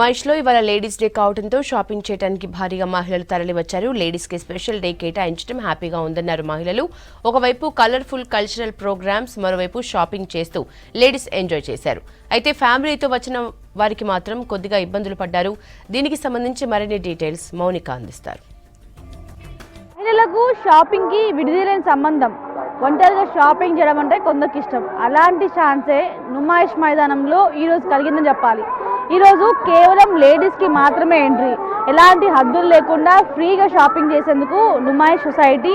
మైష్లో ఇవాళ ladies day కావడంతో shopping చేయడానికి భారీగా మహిళలు తరలివచ్చారు. లేడీస్ కి స్పెషల్ డే కేటాయించడం హ్యాపీగా ఉందన్నారు మహిళలు. ఒకవైపు కలర్ఫుల్ కల్చరల్ ప్రోగ్రామ్స్, మరోవైపు షాపింగ్ చేస్తూ లేడీస్ ఎంజాయ్ చేశారు. అయితే ఫ్యామిలీతో వచ్చిన వారికి మాత్రం కొద్దిగా ఇబ్బందులు పడ్డారు. దీనికి సంబంధించి మరిన్ని డీటెయిల్స్ మౌనిక అందిస్తారు. మహిళలకు షాపింగ్ కి విడిదిలేని సంబంధం. ఒంటరిగా షాపింగ్ చేయడం అంటే కొందరికి ఇష్టం. అలాంటి ఛాన్సే నుమాయిష్ మైదానంలో ఈరోజు కలిగిందని చెప్పాలి. ఈరోజు కేవలం లేడీస్కి మాత్రమే ఎంట్రీ, ఎలాంటి హద్దులు లేకుండా ఫ్రీగా షాపింగ్ చేసేందుకు నుమాయిష్ సొసైటీ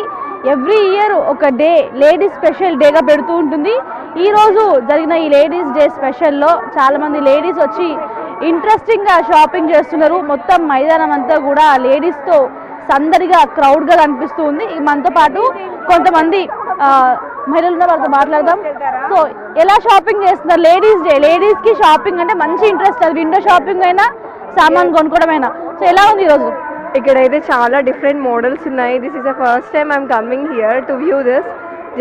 ఎవ్రీ ఇయర్ ఒక డే లేడీస్ స్పెషల్ డేగా పెడుతూ ఉంటుంది. ఈరోజు జరిగిన ఈ లేడీస్ డే స్పెషల్లో చాలామంది లేడీస్ వచ్చి ఇంట్రెస్టింగ్గా షాపింగ్ చేస్తున్నారు. మొత్తం మైదానం అంతా కూడా లేడీస్తో సందడిగా క్రౌడ్గా కనిపిస్తూ ఉంది. మనతో పాటు కొంతమంది మహిళలు ఉన్న వాళ్ళతో మాట్లాడదాం. సో ఎలా షాపింగ్ చేస్తున్నారు? లేడీస్ డే, లేడీస్కి షాపింగ్ అంటే మంచి ఇంట్రెస్ట్. అది విండో షాపింగ్ అయినా సామాన్ కొనుక్కోవడమైనా. సో ఎలా ఉంది ఈరోజు? ఇక్కడైతే చాలా డిఫరెంట్ మోడల్స్ ఉన్నాయి. This is the first time I'm coming here to view this.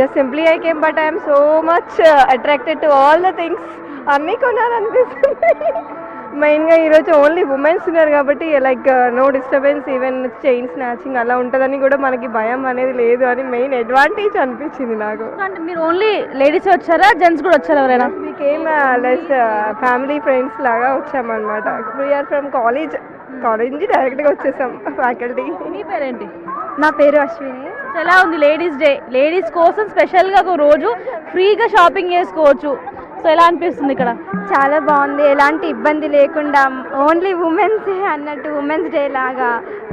Just simply I came, but I'm so much attracted to all the things. అన్నీ కొనాలనిపిస్తుంది. మెయిన్గా ఈరోజు ఓన్లీ ఉమెన్స్ ఉన్నారు కాబట్టి like no disturbance, even chain snatching అలా ఉంటుందని కూడా మనకి భయం అనేది లేదు అని మెయిన్ అడ్వాంటేజ్ అనిపించింది నాకు. అంటే మీరు ఓన్లీ లేడీస్ వచ్చారా, జెంట్స్ కూడా వచ్చారా ఎవరైనా? మీకేం లైక్ ఫ్యామిలీ ఫ్రెండ్స్ లాగా వచ్చామన్నమాట. వీఆర్ ఫ్రమ్ కాలేజ్ నుంచి డైరెక్ట్గా వచ్చేసాం ఫ్యాకల్టీ. మీ పేరేంటి? నా పేరు అశ్విని. ఎలా ఉంది లేడీస్ డే? లేడీస్ కోసం స్పెషల్గా ఒక రోజు ఫ్రీగా షాపింగ్ చేసుకోవచ్చు. సో ఎలా అనిపిస్తుంది ఇక్కడ? చాలా బాగుంది. ఎలాంటి ఇబ్బంది లేకుండా ఓన్లీ ఉమెన్సే అన్నట్టు, ఉమెన్స్ డే లాగా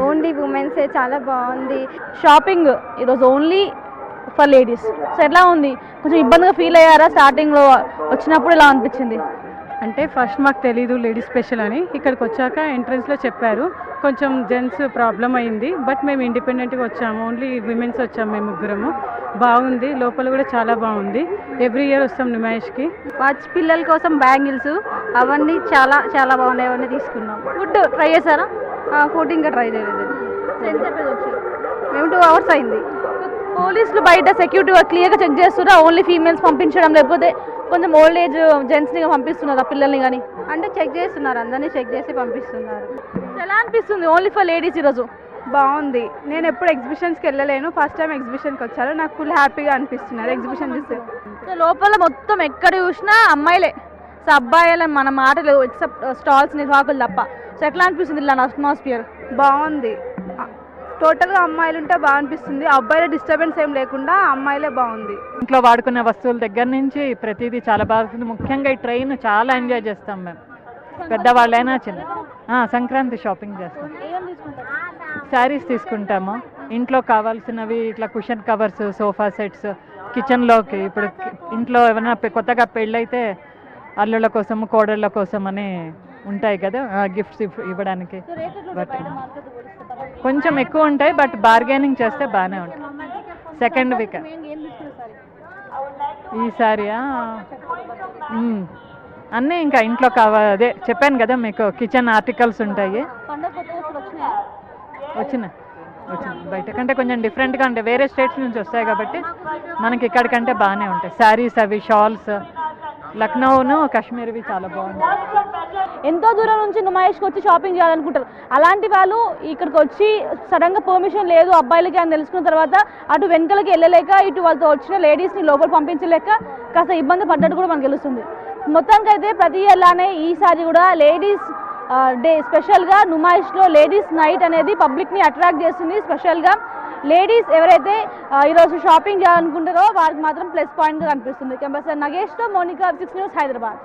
ఓన్లీ ఉమెన్సే. చాలా బాగుంది షాపింగ్ ఈరోజు ఓన్లీ ఫర్ లేడీస్. సో ఎట్లా ఉంది? కొంచెం ఇబ్బందిగా ఫీల్ అయ్యారా స్టార్టింగ్లో వచ్చినప్పుడు? ఎలా అనిపించింది? అంటే ఫస్ట్ మాకు తెలీదు లేడీస్ స్పెషల్ అని. ఇక్కడికి వచ్చాక ఎంట్రన్స్లో చెప్పారు. కొంచెం జెంట్స్ ప్రాబ్లం అయింది, బట్ మేము ఇండిపెండెంట్గా వచ్చాము. ఓన్లీ విమెన్స్ వచ్చాము మేము ముగ్గురము. బాగుంది, లోపల కూడా చాలా బాగుంది. ఎవ్రీ ఇయర్ వస్తాం నిమాయిష్కి. పిల్లల కోసం బ్యాంగిల్స్ అవన్నీ చాలా చాలా బాగున్నాయి. అవన్నీ తీసుకున్నాం. ఫుడ్ ట్రై చేశారా? ఫుడ్ ఇంకా ట్రై చేయలేదు. మేము 2 hours అయింది. పోలీసులు బయట సెక్యూరిటీ క్లియర్గా చెక్ చేస్తున్నారా? ఓన్లీ ఫీమేల్స్ పంపించడం, లేకపోతే కొంచెం ఓల్డ్ ఏజ్ జెంట్స్ని పంపిస్తున్నారు ఆ పిల్లల్ని కానీ? అంటే చెక్ చేస్తున్నారు, అందరినీ చెక్ చేసి పంపిస్తున్నారు. ఎలా అనిపిస్తుంది ఓన్లీ ఫర్ లేడీస్ ఈరోజు? బాగుంది. నేను ఎప్పుడు ఎగ్జిబిషన్స్కి వెళ్ళలేను, ఫస్ట్ టైం ఎగ్జిబిషన్కి వచ్చాను. నాకు ఫుల్ హ్యాపీగా అనిపిస్తున్నారు ఎగ్జిబిషన్ చూస్తే. లోపల మొత్తం ఎక్కడ చూసినా అమ్మాయిలే. సో అబ్బాయిలు మన మాటలు ఎక్సెప్ట్ స్టాల్స్ నిర్వాహకులు తప్ప. సో ఎట్లా అనిపిస్తుంది ఇలా అట్మాస్ఫియర్? బాగుంది. టోటల్గా అమ్మాయిలు ఉంటే బాగా అనిపిస్తుంది. అబ్బాయిల డిస్టర్బెన్స్ ఏం లేకుండా అమ్మాయిలే బాగుంది. ఇంట్లో వాడుకునే వస్తువుల దగ్గర నుంచి ప్రతిదీ చాలా బాగుంది. ముఖ్యంగా ఈ ట్రైన్ చాలా ఎంజాయ్ చేస్తాం మేము, పెద్దవాళ్ళైనా చిన్న. సంక్రాంతి షాపింగ్ చేస్తాం. శారీస్ తీసుకుంటాము. ఇంట్లో కావాల్సినవి ఇట్లా కుషన్ కవర్స్, సోఫా సెట్స్, కిచెన్లోకి ఇప్పుడు ఇంట్లో ఏమైనా కొత్తగా పెళ్ళైతే అల్లుళ్ళ కోసం, కోడళ్ళ కోసం అని ఉంటాయి కదా గిఫ్ట్స్ ఇవ్వడానికి. బట్ కొంచెం ఎక్కువ ఉంటాయి, బట్ బార్గెనింగ్ చేస్తే బాగానే ఉంటాయి. సెకండ్ వీక్ ఈసారియా అన్నీ ఇంకా ఇంట్లో అదే చెప్పాను కదా మీకు, కిచెన్ ఆర్టికల్స్ ఉంటాయి. వచ్చినాయి బయట కంటే కొంచెం డిఫరెంట్గా ఉంటాయి. వేరే స్టేట్స్ నుంచి వస్తాయి కాబట్టి మనకి ఇక్కడికంటే బాగానే ఉంటాయి. శారీస్ అవి, షాల్స్, లక్నోను కాశ్మీర్వి చాలా బాగుంటాయి. ఎంతో దూరం నుంచి నుమాయిష్కి వచ్చి షాపింగ్ చేయాలనుకుంటారు. అలాంటి వాళ్ళు ఇక్కడికి వచ్చి సడన్గా పర్మిషన్ లేదు అబ్బాయిలకి అని తెలుసుకున్న తర్వాత అటు వెనకలకి వెళ్ళలేక, ఇటు వాళ్ళతో వచ్చిన లేడీస్ని లోపల పంపించలేక కాస్త ఇబ్బంది పడ్డట్టు కూడా మనకు తెలుస్తుంది. మొత్తానికి అయితే ప్రతి ఇయర్లానే ఈసారి కూడా లేడీస్ డే స్పెషల్గా నుమాయిష్లో లేడీస్ నైట్ అనేది పబ్లిక్ని అట్రాక్ట్ చేస్తుంది. స్పెషల్గా లేడీస్ ఎవరైతే ఈరోజు షాపింగ్ చేయాలనుకుంటారో వారికి మాత్రం ప్లస్ పాయింట్గా కనిపిస్తుంది. కెంపస్ నగేష్తో మౌనిక, 6 News, హైదరాబాద్.